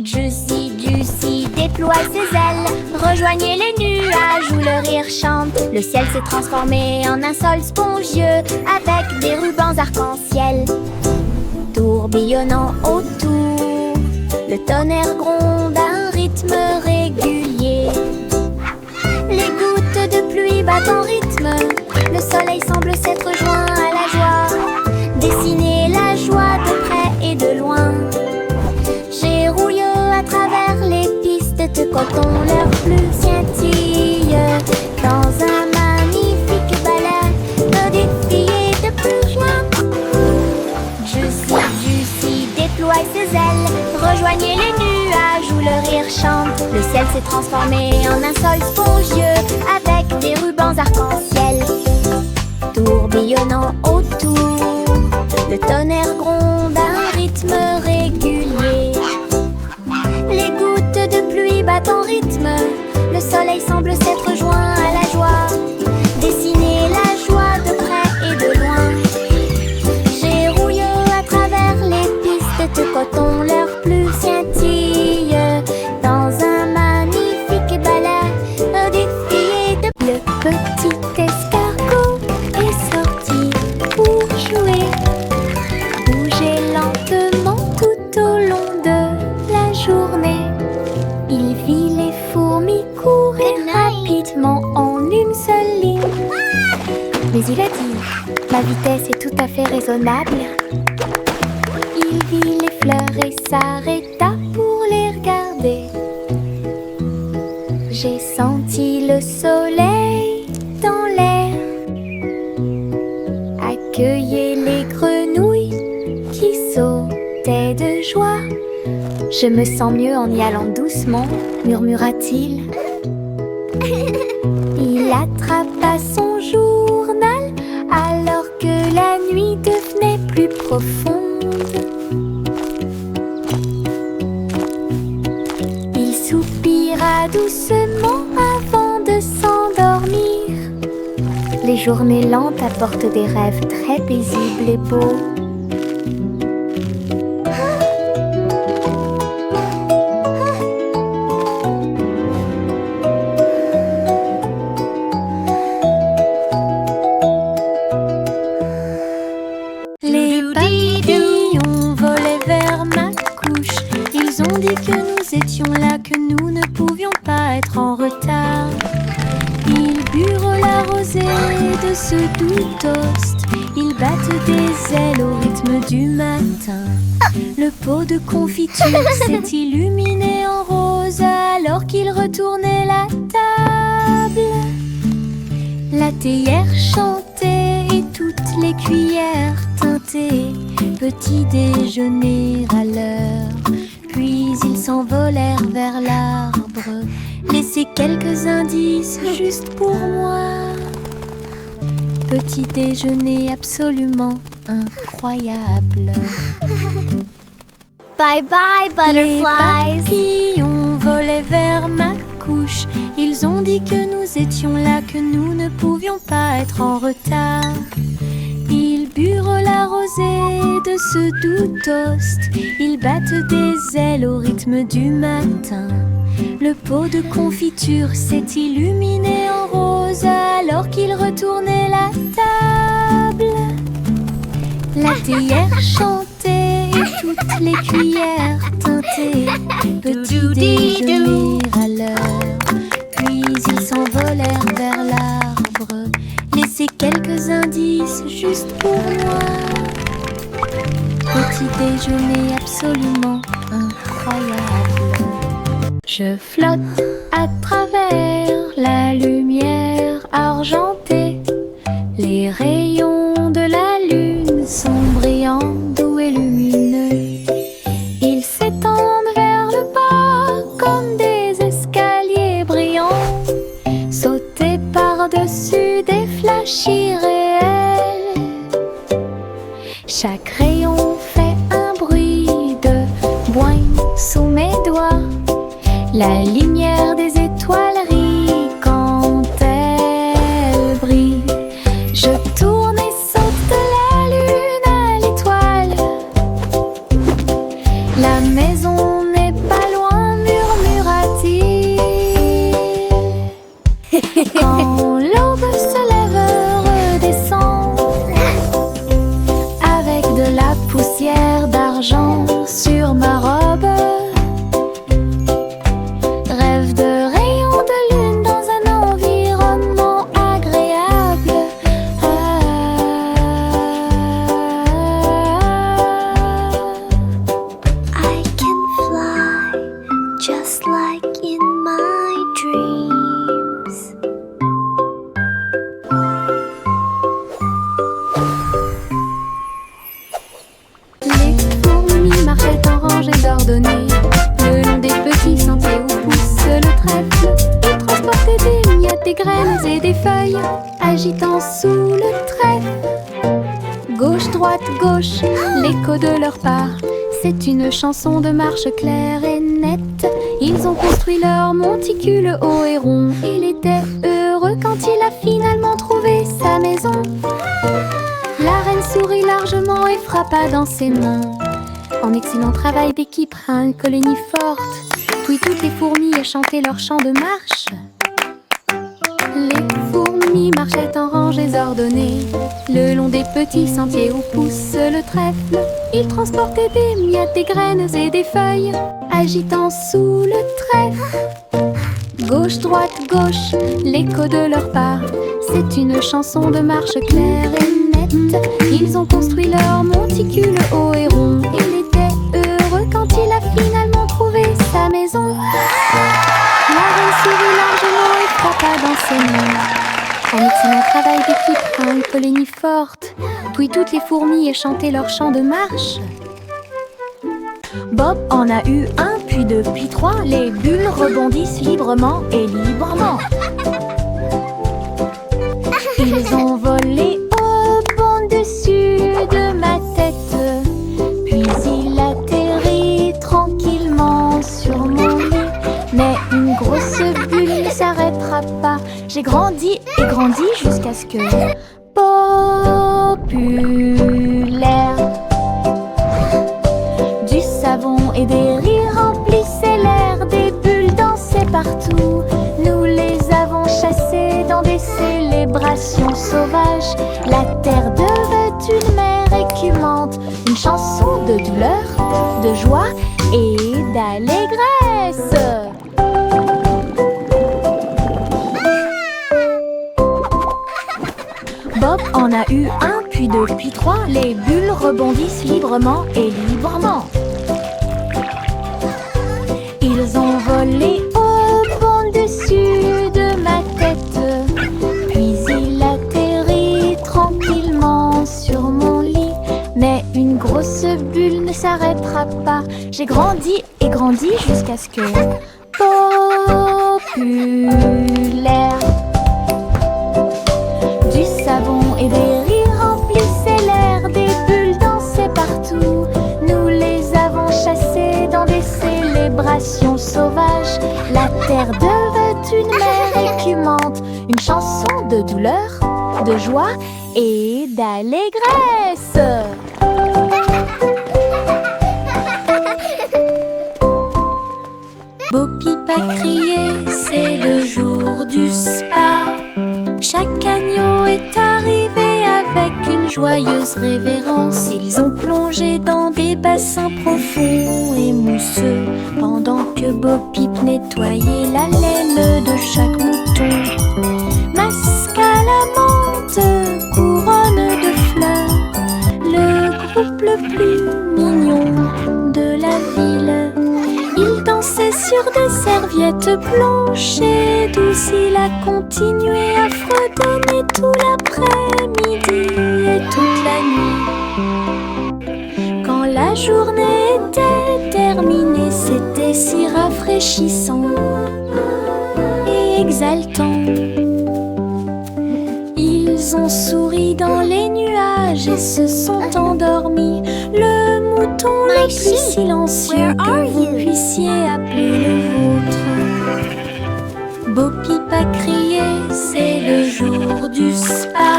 Juicy, Juicy déploie ses ailes. Rejoignez les nuages où le rire chante. Le ciel s'est transformé en un sol spongieux avec des rubans arc-en-ciel tourbillonnant autour. Le tonnerre gronde à un rythme régulier. Les gouttes de pluie battent en rythme. Le soleil semble s'être joint à la joie. Dessiner la joie de près et de loin. J'ai rouillé à travers les pistes de coton. Leurs plumes scintillent dans un magnifique balai de défilés de pluie jointes. Juicy, Juicy déploie ses ailes. Rejoignez les nuages où le rire chante. Le ciel s'est transformé en un sol spongieux avec des rubans arc-en-ciel tourbillonnant autour. Le tonnerre gronde à un rythme régulier. Les gouttes de pluie battent en rythme. Le soleil semble s'être joint à la joie. Dessiner la joie de près et de loin. J'ai rouillé à travers les pistes de coton. Leurs plumes scintillent dans un magnifique balai de défilé de... Le petit escargot est sorti pour jouer. Bouger lentement tout au long de la journée. Il vit les fourmis courir rapidement en une seule ligne. Mais il a dit, ma vitesse est tout à fait raisonnable. Il vit les fleurs et s'arrêta pour les regarder. J'ai senti le soleil dans l'air. Accueillez les grenouilles qui sautaient de joie. Je me sens mieux en y allant doucement, murmura-t-il. Il attrapa son journal alors que la nuit devenait plus profonde. Il soupira doucement avant de s'endormir. Les journées lentes apportent des rêves très paisibles et beaux. Les papillons volaient vers ma couche. Ils ont dit que nous étions là, que nous ne pouvions pas être en retard. Ils burent la rosée de ce doux toast. Ils battent des ailes au rythme du matin. Le pot de confiture s'est illuminé en rose alors qu'ils retournaient la table. La théière chantait et toutes les cuillères teintaient. Petit déjeuner à l'heure. Puis ils s'envolèrent vers l'arbre. Laissez quelques indices juste pour moi. Petit déjeuner absolument incroyable. Bye bye, butterflies. Les papillons volaient vers ma couche. Ils ont dit que nous étions là, que nous ne pouvions pas être en retard. Ils burent la rosée de ce doux toast. Ils battent des ailes au rythme du matin. Le pot de confiture s'est illuminé en rose alors qu'ils retournaient la table. La théière chantait et toutes les cuillères teintaient. Petit déjeuner à l'heure. Puis ils s'envolèrent vers l'arbre. Laissez quelques indices juste pour moi. Petit déjeuner absolument incroyable. Je flotte à travers la lumière argentée. Les rayons de la lune sont brillants, doux et lumineux. Ils s'étendent vers le bas comme des escaliers brillants. Sauter par-dessus des flashs irréels. Chaque rayon fait un bruit de boing sous mes doigts. La lumière des étoiles rit quand elle brille. Je tourne et saute de la lune à l'étoile. La maison n'est pas just like in my dreams. Les fourmis marchaient en rangées ordonnées le long des petits sentiers où pousse le trèfle. Ils transportaient des miettes, des graines et des feuilles, agitant sous le trèfle. Gauche, droite, gauche, l'écho de leurs pas. C'est une chanson de marche claire et nette. Ils ont construit leur monticule haut et rond. Il était heureux quand il a finalement trouvé sa maison. La reine sourit largement et frappa dans ses mains. En excellent travail d'équipe, une colonie forte. Puis toutes les fourmis chantaient leur chant de marche. Les fourmis marchaient en rangées ordonnées le long des petits sentiers où pousse le trèfle. Ils transportaient des miettes, des graines et des feuilles, agitant sous le trèfle. Gauche, droite, gauche, l'écho de leurs pas. C'est une chanson de marche claire et nette. Ils ont construit leur monticule haut et rond. Il était heureux quand il a finalement trouvé sa maison. La reine sourit largement et frappa dans ses mains. En excellent travail d'équipe, une colonie forte. Puis toutes les fourmis chantaient leur chant de marche. Bob en a eu un, puis deux, puis trois. Les bulles rebondissent librement et librement. Ils ont volé au bon dessus de ma tête. Puis il atterrit tranquillement sur mon lit. Mais une grosse bulle ne s'arrêtera pas. J'ai grandi et grandi jusqu'à ce que populaire. Du savon et des rires remplissaient l'air. Des bulles dansaient partout. Nous les avons chassées dans des célébrations sauvages. La terre devait une mer écumante. Une chanson de douleur, de joie et d'allégresse. Bob en a eu un, puis deux, puis trois. Les bulles rebondissent librement et librement. Ils ont volé au bon dessus de ma tête. Puis il atterrit tranquillement sur mon lit. Mais une grosse bulle ne s'arrêtera pas. J'ai grandi et grandi jusqu'à ce que populaire. Du savon et des rires remplissaient l'air. Des bulles dansaient partout. Nous les avons chassées dans des célébrations sauvages. La terre devait une mer écumante. Une chanson de douleur, de joie et d'allégresse. Bo Peep a crié, c'est le jour du spa. Chaque agneau est arrivé avec une joyeuse révérence. Ils ont plongé dans des bassins profonds et mousseux, pendant que Bo Peep nettoyait la laine de chaque mouton. Masque à la menthe, couronne de fleurs, le groupe le plus mignon de la ville. Il dansait sur des serviettes blanches et douces. Il a continué à fredonner tout l'après-midi et toute la nuit. Quand la journée était terminée, c'était si rafraîchissant et exaltant. Ils ont souri dans les nuages et se sont endormis. Le mouton le plus silencieux que vous puissiez appeler le vôtre. Bo Peep a crié, c'est le jour du spa.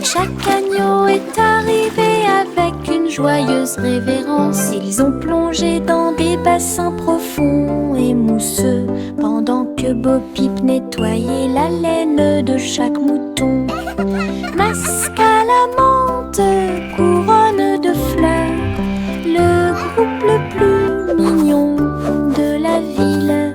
Chaque agneau est arrivé avec une joyeuse révérence. Ils ont plongé dans des bassins profonds et mousseux, pendant que Bo Peep nettoyait la laine de chaque mouton. Masque à la menthe, couronne de fleurs, le groupe le plus mignon de la ville.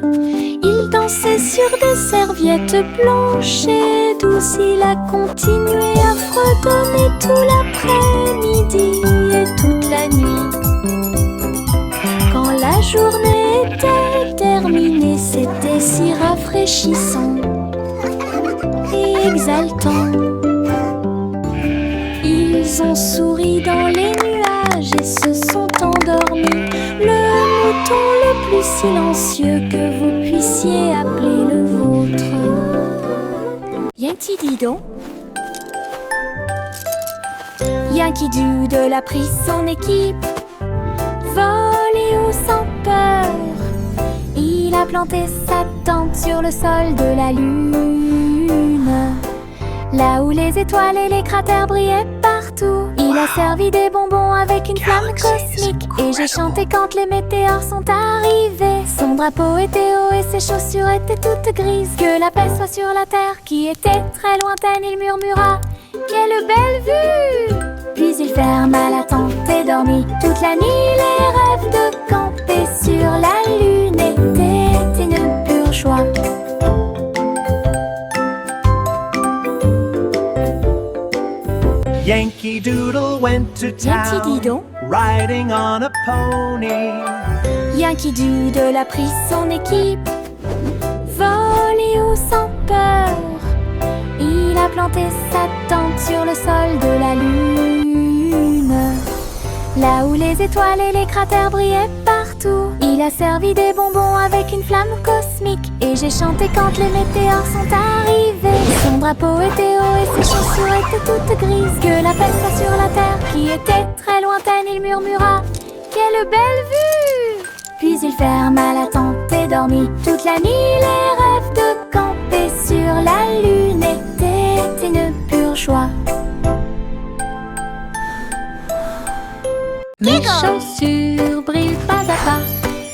Il dansait sur des serviettes blanches et douces. Il a continué à fredonner tout l'après-midi et toute la nuit. Quand la journée était terminé, c'était si rafraîchissant et exaltant. Ils ont souri dans les nuages et se sont endormis. Le mouton le plus silencieux que vous puissiez appeler le vôtre. Yankee Didon. Yankee Doodle a pris son équipe, volé haut sans peur. Il a planté sa tente sur le sol de la lune, là où les étoiles et les cratères brillaient partout. Il a servi des bonbons avec une flamme cosmique, et j'ai chanté quand les météores sont arrivés. Son drapeau était haut et ses chaussures étaient toutes grises. Que la paix soit sur la terre qui était très lointaine, il murmura: quelle belle vue! Puis il ferma la tente et dormit toute la nuit. Les rêves de camper sur la lune étaient une pure joie. Yankee Doodle went to Yankee town, Didon. riding on a pony. Yankee Doodle a pris son équipe, volé haut sans peur. Il a planté sa tente sur le sol de la lune, là où les étoiles et les cratères brillaient partout. Il a servi des bonbons avec une flamme cosmique, et j'ai chanté quand les météores sont arrivés. Son drapeau était haut et ses chaussures étaient toutes grises. Que la paix soit sur la terre qui était très lointaine, il murmura: quelle belle vue! Puis il ferma la tente et dormit toute la nuit. Les rêves de camper sur la lune étaient une pure joie. Mes chaussures brillent pas à pas.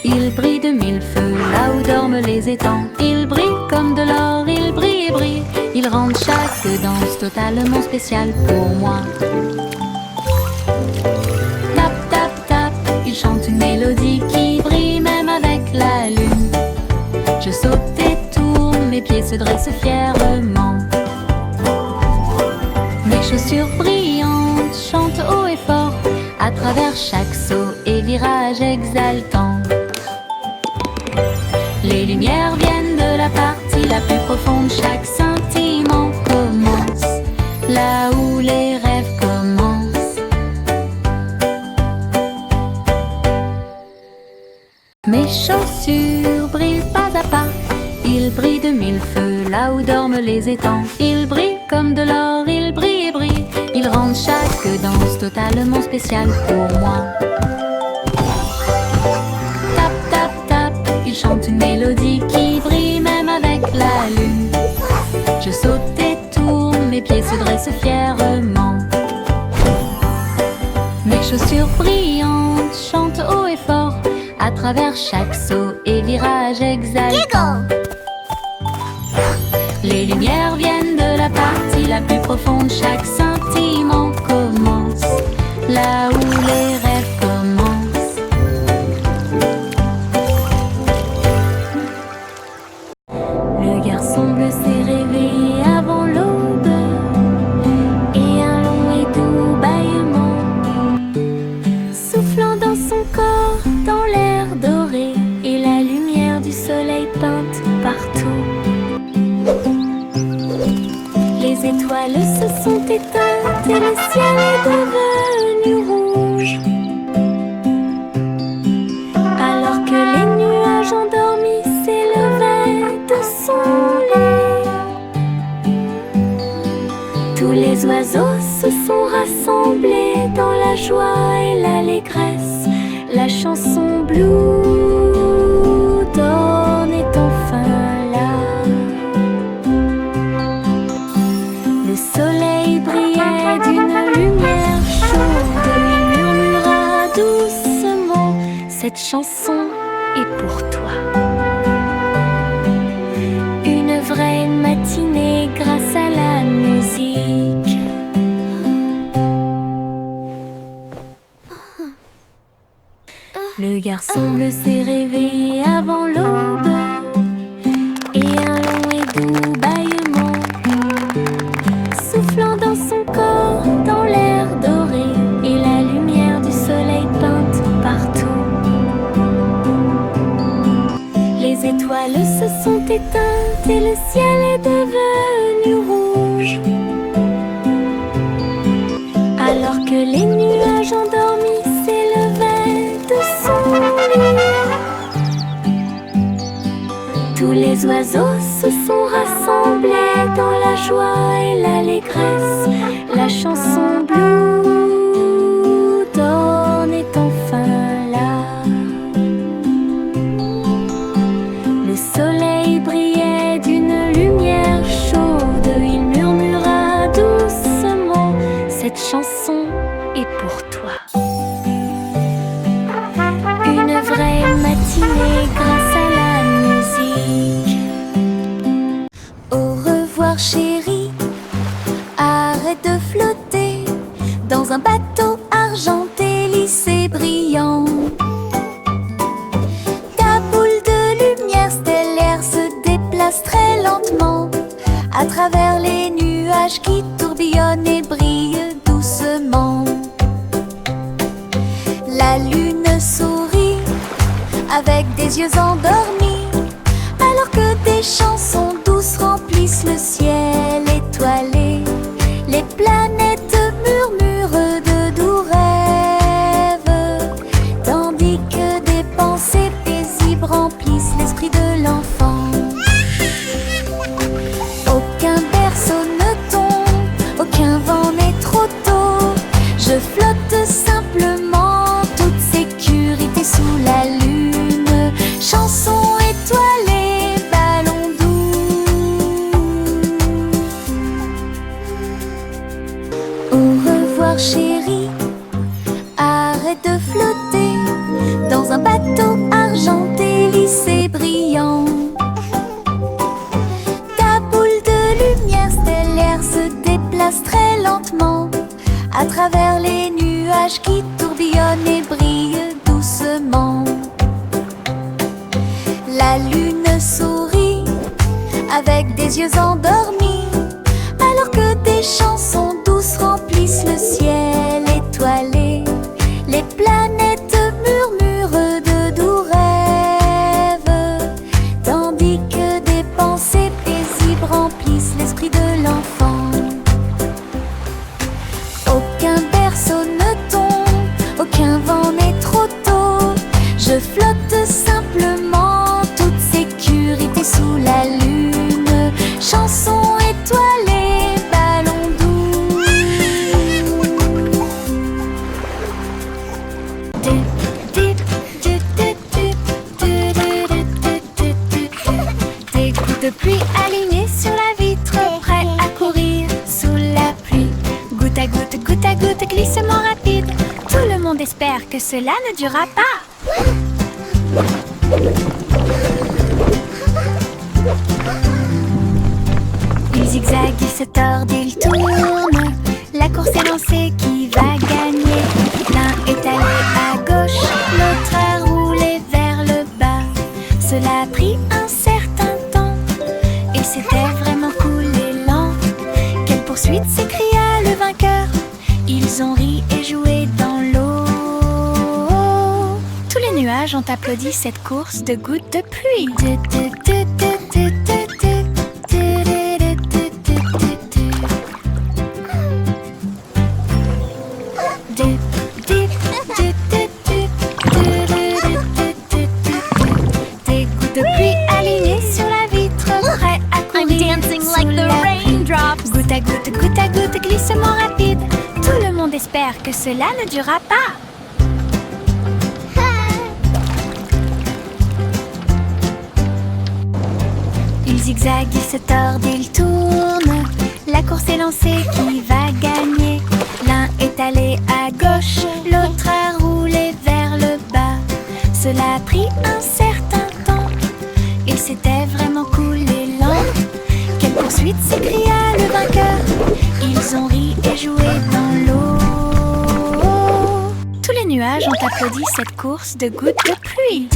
Ils brillent de mille feux là où dorment les étangs. Ils brillent comme de l'or, ils brillent et brillent. Ils rendent chaque danse totalement spéciale pour moi. Tap, tap, tap, ils chantent une mélodie qui brille même avec la lune. Je saute et tourne, mes pieds se dressent fièrement. Mes chaussures brillantes chantent haut et fort à travers chaque saut et virage exaltant. Les lumières viennent de la partie la plus profonde. Chaque scintillement commence là où les rêves commencent. Mes chaussures brillent pas à pas. Ils brillent de mille feux là où dorment les étangs. Ils brillent comme de l'or, ils brillent et brillent. Ils rendent chaque danse totalement spéciale pour moi. Tap, tap, tap, ils chantent une mélodie qui brille même avec la lune. Je saute et tourne, mes pieds se dressent fièrement. Mes chaussures brillantes chantent haut et fort à travers chaque saut et virage exaltant. Les lumières viennent de la partie la plus profonde. Chaque scintillement commence là où les rêves commencent. Le garçon bleu s'est réveillé avant l'aube, et un long et doux bâillement soufflant dans son corps, dans l'air doré, et la lumière du soleil peinte partout. Les étoiles se sont éteintes et le ciel est devenu rouge, alors que les nuages endormis s'élevaient de son lit. Tous les oiseaux se sont rassemblés dans la joie et l'allégresse. La chanson Blue Dawn est enfin là. Le soleil brillait d'une lumière chaude. Il murmura doucement: cette chanson est pour toi. Une vraie matinée grâce à la musique. Le garçon bleu s'est réveillé avant l'aube, et un long et doux bâillement soufflant dans son corps, dans l'air doré, et la lumière du soleil peinte partout. Les étoiles se sont éteintes et le ciel est devenu rouge. Alors que les nuages endormis s'élevaient de son lit, tous les oiseaux se sont rassemblés dans la joie et l'allégresse. La chanson Blue Dawn est enfin là. Le soleil brillait d'une lumière chaude. Il murmura doucement: cette chanson est pour toi. Une vraie matinée grâce à la musique. Au revoir chérie, arrête de flotter dans un bateau argenté, lisse et brillant. Ta boule de lumière stellaire se déplace très lentement à travers les nuages qui tourbillonnent et brillent doucement. La lune sourit avec des yeux endormis, alors que des chansons douces remplissent le ciel étoilé. Les planètes murmurent de doux rêves, tandis que des pensées paisibles remplissent l'esprit de l'enfant. Aucun berceau ne tombe, aucun vent n'est trop tôt. Je flotte simplement, toute sécurité sous la lune. Chanson étoilée, ballon doux. Au revoir chérie, arrête de flotter dans un bateau argenté, lisse et brillant. Ta boule de lumière stellaire se déplace très lentement à travers les nuages qui tourbillonnent et brillent doucement. La lune sourit avec des yeux endormis, alors que des chansons douces remplissent le ciel étoilé. Les planètes murmurent de doux rêves, tandis que des pensées paisibles remplissent l'esprit de l'enfant. Aucun berceau ne tombe, aucun vent n'est trop tôt. Je flotte simplement, toute sécurité sous la lune. Chanson étoilée, ballon doux. Des gouttes de pluie alignées sur la vitre, prêts à courir sous la pluie. Goutte à goutte, glissement rapide. Tout le monde espère que cela ne durera pas. Il zigzague, il se tord, il tourne. La course est lancée, qui va gagner? L'un est allé à gauche, l'autre a roulé vers le bas. Cela a pris un certain temps, et c'était vraiment cool et lent. Quelle poursuite, s'écria le vainqueur. Ils ont ri et joué dans l'eau. Tous les nuages ont applaudi cette course de gouttes de pluie. Des gouttes de pluie alignées sur la vitre, prêts à courir sous la pluie. Goutte à goutte, glissement rapide. Tout le monde espère que cela ne durera pas. Il zigzague, il se tord, il tourne. La course est lancée, qui va gagner? L'un est allé à gauche, l'autre a roulé vers le bas. Cela a pris un certain temps, et c'était vraiment cool et lent. Quelle poursuite, s'écria le vainqueur. Ils ont ri et joué dans l'eau. Tous les nuages ont applaudi cette course de gouttes de pluie.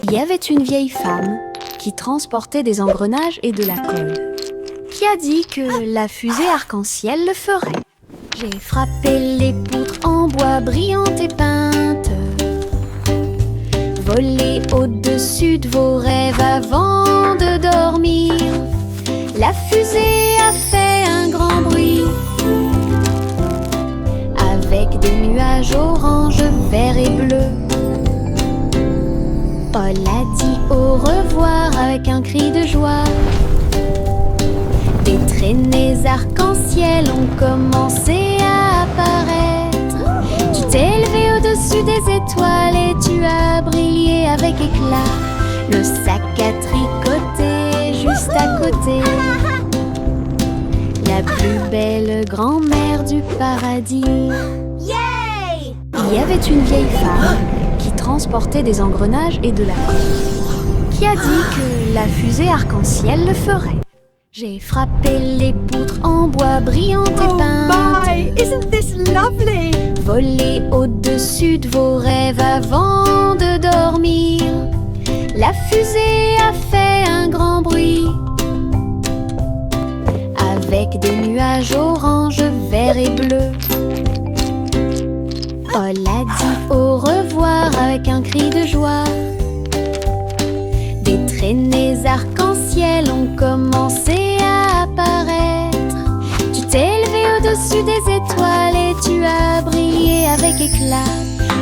Il y avait une vieille femme qui transportait des engrenages et de la colle, qui a dit que la fusée arc-en-ciel le ferait. J'ai frappé les poutres en bois brillantes et peintes, volé au-dessus de vos rêves avant de dormir. La fusée a fait un grand bruit, avec des nuages orange, vert et bleu. Paul a dit au revoir avec un cri de joie. Des traînées arc-en-ciel ont commencé à apparaître. Tu t'es élevé au-dessus des étoiles et tu as brillé avec éclat. Le sac à tricoter juste à côté, la plus belle grand-mère du paradis. Yay! Il y avait une vieille femme qui transportait des engrenages et de la colle, qui a dit que la fusée arc-en-ciel le ferait. J'ai frappé les poutres en bois brillantes et Oh peintes, my, isn't this lovely? volé au-dessus de vos rêves avant de dormir. La fusée a fait un grand bruit, avec des nuages orange, vert et bleu. Paul a dit au revoir avec un cri de joie. Des traînées arc-en-ciel ont commencé à apparaître. Tu t'es élevé au-dessus des étoiles et tu as brillé avec éclat.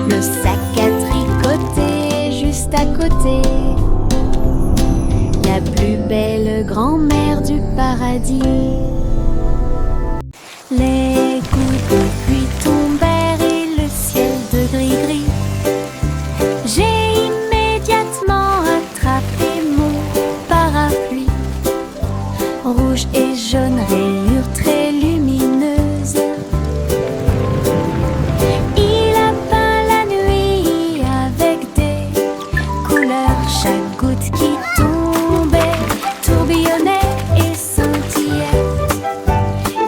Le sac à tricoter juste à côté, la plus belle grand-mère du paradis. Les gouttes de pluie tombèrent et le ciel de gris-gris. J'ai immédiatement attrapé mon parapluie. Rouge et jaune, rayures très lumineuses. Il a peint la nuit avec des couleurs. Chaque goutte qui tombait tourbillonnait et scintillait.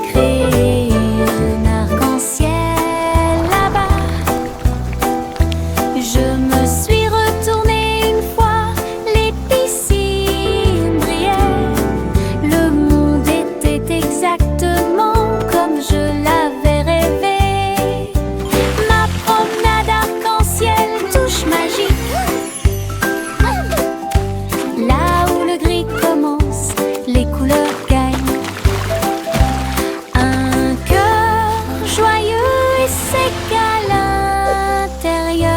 Créer un arc-en-ciel là-bas. Je me suis retournée une fois, les piscines brillaient. Le monde était exactement comme je l'avais rêvé. Ma promenade arc-en-ciel, touche magique. Là où le gris commence, les couleurs gagnent. Un cœur joyeux et sec à l'intérieur.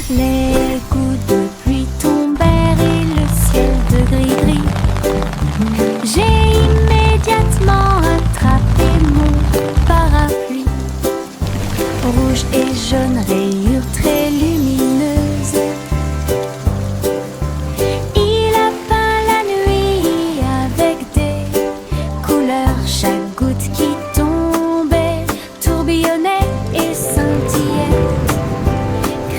Les gouttes de pluie tombèrent et le ciel de gris-gris. J'ai immédiatement attrapé mon parapluie. Rouge et jaune, rayures très lumineuses. Il a peint la nuit avec des couleurs. Chaque goutte qui tombait tourbillonnait et scintillait.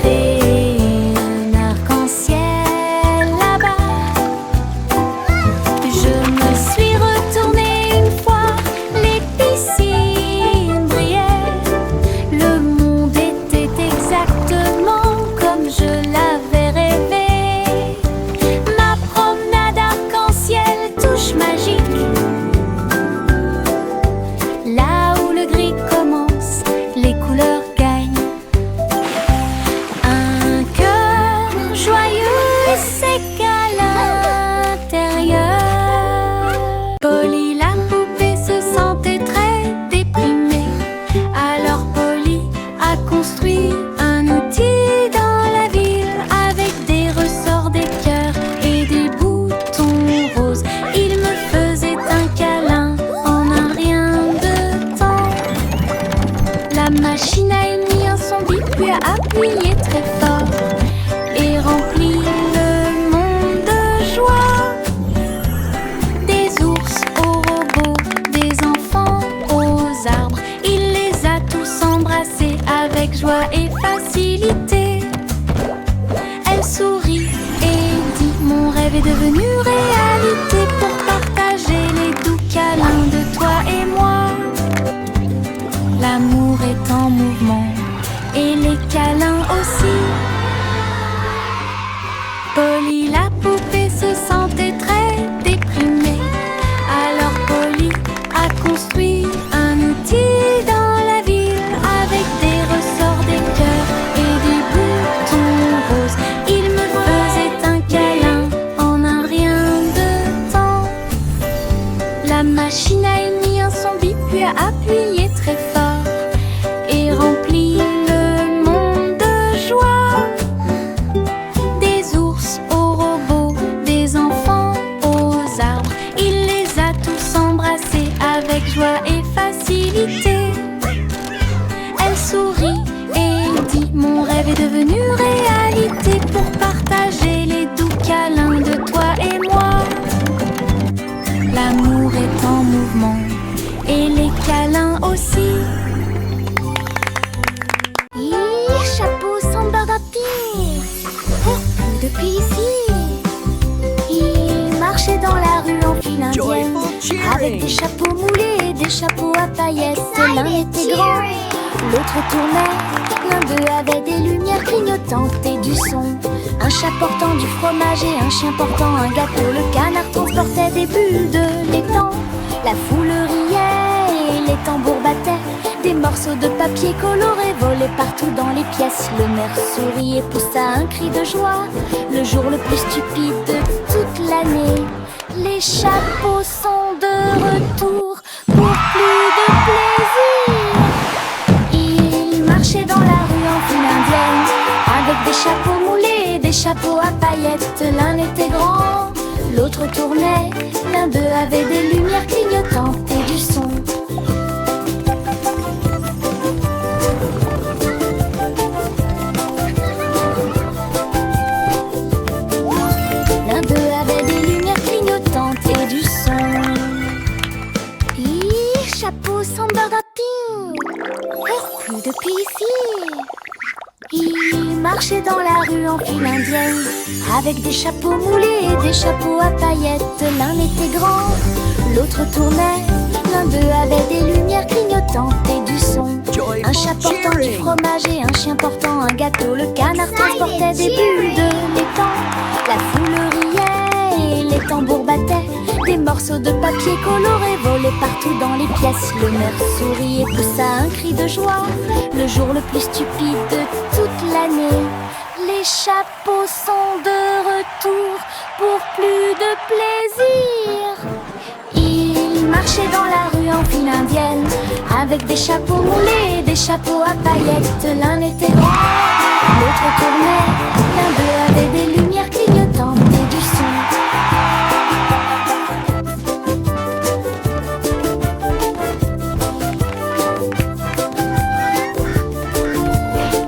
Créer un arc-en-ciel là-bas. Je me suis retournée une fois, les piscines brillaient. Le monde était exactement comme je l'avais rêvé. Ma promenade arc-en-ciel, touche magique. Là où le gris commence, les couleurs gagnent. Un cœur joyeux et sec à l'intérieur. Polly la poupée se sentait très déprimée. Alors Polly a construit un outil dans la ville avec des ressorts, des cœurs et des boutons roses. Il me faisait un câlin en un rien de temps. La machine a émis un son vite puis a appuyé très fort et rempli le monde de joie. Des ours aux robots, des enfants aux arbres, il les a tous embrassés avec joie et facilité. Elle sourit et dit: mon rêve est devenu réalité pour partager les doux câlins de toi et moi. L'amour est en mouvement et les câlins aussi. machine a émis un son bip puis a appuyé très fort et rempli le monde de joie. Des ours aux robots, des enfants aux arbres, il les a tous embrassés avec joie et facilité. Elle sourit et dit: mon rêve est devenu réalité pour partager les doux câlins de toi et moi. L'amour est en mouvement et les câlins aussi. Chapeau sans bardapine, depuis ici. Il marchait dans la rue en file indienne avec des chapeaux moulés et des chapeaux à paillettes. L'un était grand, l'autre tournait. L'un d'eux avait des lumières clignotantes et du son. Un chat portant du fromage et un chien portant un gâteau. Le canard transportait des bulles de l'étang. La foule riait et les tambours battaient. Des morceaux de papier coloré volaient partout dans les pièces. Le maire sourit et poussa un cri de joie. Le jour le plus stupide de toute l'année. Les chapeaux sont de retour pour plus de plaisir. Ils marchaient dans la rue en file indienne avec des chapeaux moulés et des chapeaux à paillettes. L'un était grand, l'autre tournait. L'un d'eux avait des lumières clignotantes et du son. L'un d'eux avait des lumières clignotantes et du son. Chapeau sans bardapine, plus depuis ici. Ils marchaient dans la rue en file indienne avec des chapeaux moulés et des chapeaux à paillettes. L'un était grand, l'autre tournait. L'un d'eux avait des lumières clignotantes et du son. Un chat portant du fromage et un chien portant un gâteau. Le canard transportait des bulles de l'étang. La foule riait et les tambours battaient. Des morceaux de papier coloré volaient partout dans les pièces. Le maire sourit et poussa un cri de joie. Le jour le plus stupide de toute l'année. Les chapeaux sont de retour pour plus de plaisir. Ils marchaient dans la rue en file indienne avec des chapeaux moulés et des chapeaux à paillettes. L'un était grand, l'autre tournait. L'un d'eux avait des lumières clignotantes et du son.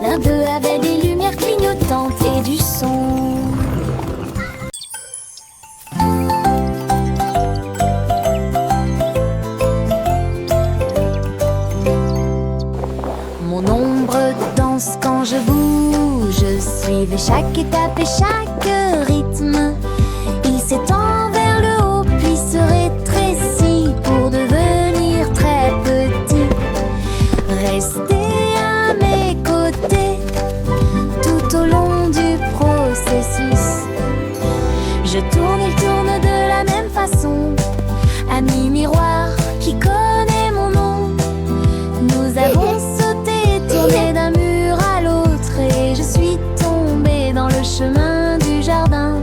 L'un d'eux avait des lumières clignotantes et du son. Mon ombre danse quand je bouge, suivez chaque étape et chaque rythme. Il s'étend vers le haut puis se rétrécit pour devenir très petit. Restez à mes côtés tout au long du processus. Je tourne, il tourne de la même façon. Ami miroir qui connaît mon nom, nous avons sauté, tourné d'un mur à l'autre et je suis tombée dans le chemin du jardin.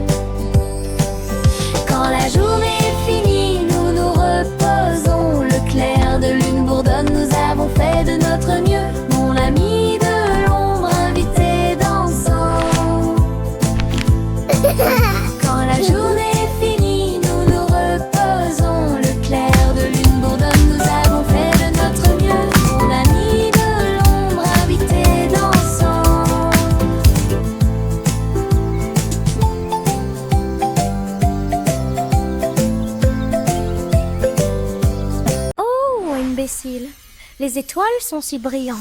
Quand la journée est finie, nous nous reposons. Le clair de lune bourdonne, nous avons fait de notre mieux. Mon ami de l'ombre invité dansant. Quand la journée est finie, nous nous reposons. Le clair de lune bourdonne, nous avons fait de notre mieux. Mon ami de l'ombre invité dansant. Oh, imbécile, les étoiles sont si brillantes.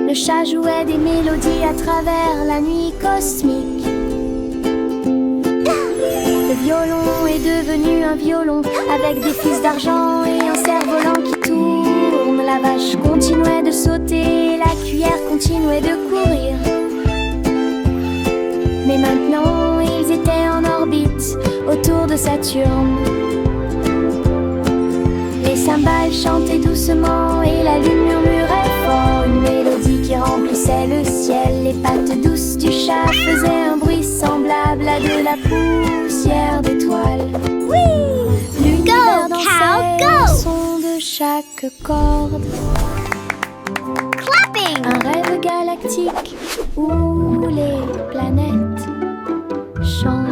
Le chat jouait des mélodies à travers la nuit cosmique. Le violon est devenu un violon avec des fils d'argent et un cerf-volant qui tourne. La vache continuait de sauter, la cuillère continuait de courir. Mais maintenant, ils étaient en orbite autour de Saturne. Les cymbales chantaient doucement et la lune murmurait fort une mélodie qui remplissait le ciel. Les pattes douces du chat faisaient un la poussière d'étoiles. Oui! L'univers Go, dansait cow, au go! son de chaque corde. Clapping! Un rêve galactique où les planètes chantent.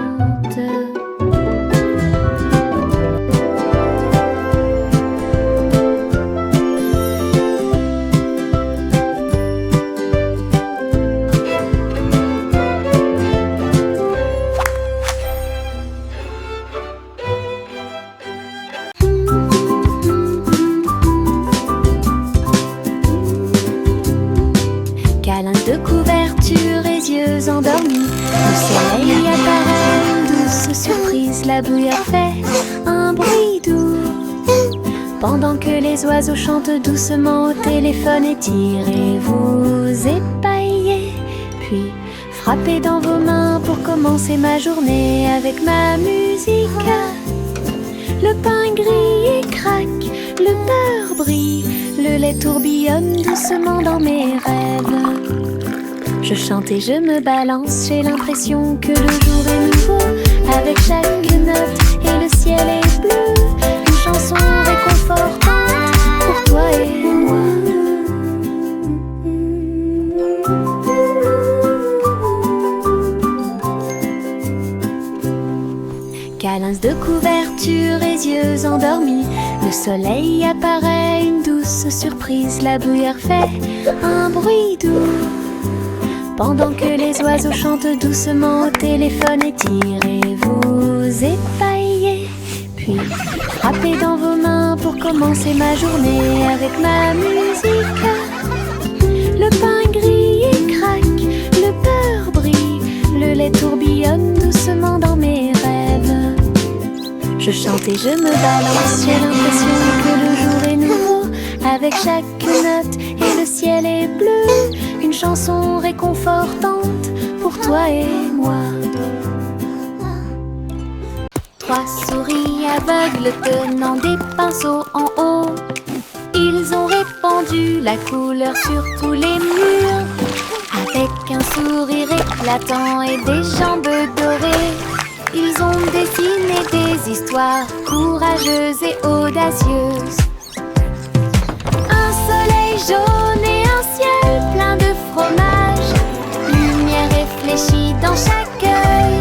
Câlin de couverture et yeux endormis, le soleil apparaît, une douce surprise, la bouillarde fait un bruit doux. Pendant que les oiseaux chantent doucement au téléphone, étirez-vous, épaillez, puis frappez dans vos mains pour commencer ma journée avec ma musique. Le pain grille et craque, le beurre brille, le lait tourbillonne doucement dans mes rêves. Je chante et je me balance, j'ai l'impression que le jour est nouveau. Avec chaque note et le ciel est bleu, une chanson réconfortante pour toi et moi. Câlins de couverture et yeux endormis, le soleil apparaît, une douce surprise, la bouillarde fait un bruit doux. Pendant que les oiseaux chantent doucement au téléphone, étirez-vous, épaillez, puis frappez dans vos mains pour commencer ma journée avec ma musique. Le pain grille et craque, le beurre brille, le lait tourbillonne doucement dans mes rêves. Je chante et je me balance, j'ai l'impression que le jour est nouveau. Avec chaque note et le ciel est bleu, une chanson réconfortante pour toi et moi. 3 souris aveugles tenant des pinceaux en haut, ils ont répandu la couleur sur tous les murs. Avec un sourire éclatant et des jambes dorées, ils ont dessiné des histoires courageuses et audacieuses. Un soleil jaune et un ciel plein de fromage, lumière réfléchie dans chaque œil.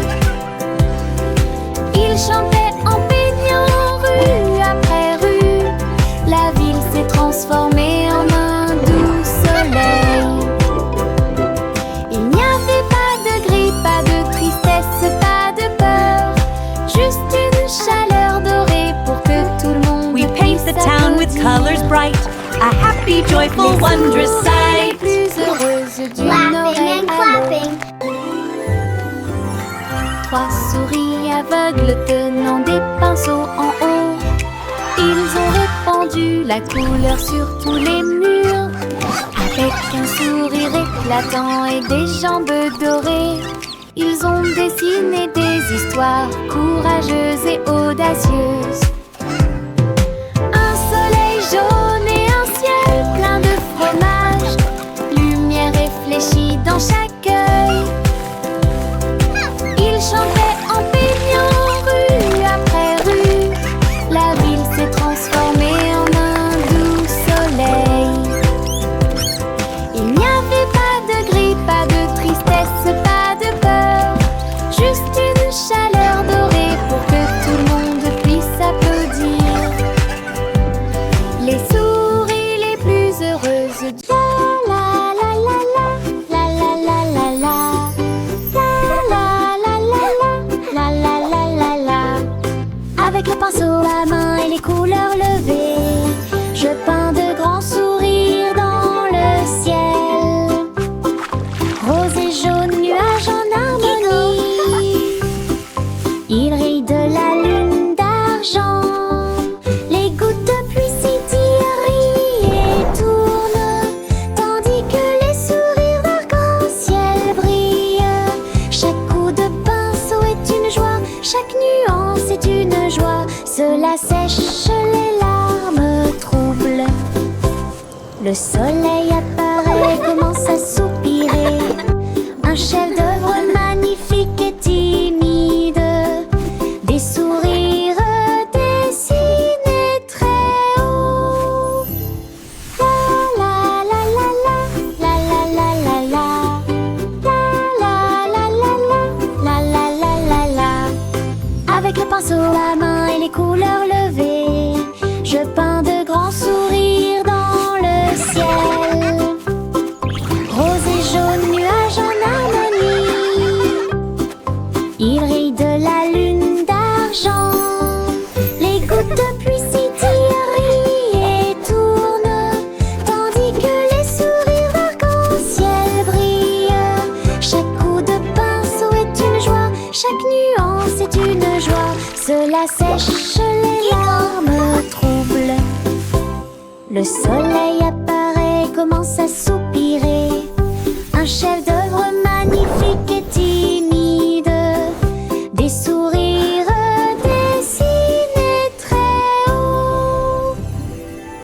Ils chantaient en baignant rue après rue, la ville s'est transformée en un doux soleil. Il n'y avait pas de gris, pas de tristesse, pas de peur, juste une chaleur dorée pour que tout le monde We paint the town with colors bright, a happy, joyful, wondrous les sight. plus heureuses d'une Laughing oreille and à l'autre. clapping. 3 souris aveugles tenant des pinceaux en haut, ils ont répandu la couleur sur tous les murs. Avec un sourire éclatant et des jambes dorées, ils ont dessiné des histoires courageuses et audacieuses. Un soleil jaune et un ciel plein de fromage, lumière réfléchie dans chaque œil. Ils chantaient en baignant rue après rue, la ville s'est transformée en un doux soleil. Il n'y avait pas de gris, pas de tristesse, pas de peur, juste une chaleur dorée pour que tout le monde puisse applaudir. Les souris les plus heureuses. La la la la la la la la la la la la la la la la. Avec le pinceau à main et les couleurs levées, je peins de grands sourires dans le ciel. Rose et jaune, nuages en harmonie, il rit de la lune d'argent. Les gouttes de pluie scintillent, rient et tournent, tandis que les sourires d'arc-en-ciel brillent. Chaque coup de pinceau est une joie, chaque nuance est une joie. Cela sèche les larmes troubles. Le soleil apparaît, commence à soupirer. Un chef-d'œuvre magnifique et timide. la sèche, les larmes troublent. Le soleil apparaît, commence à sourire.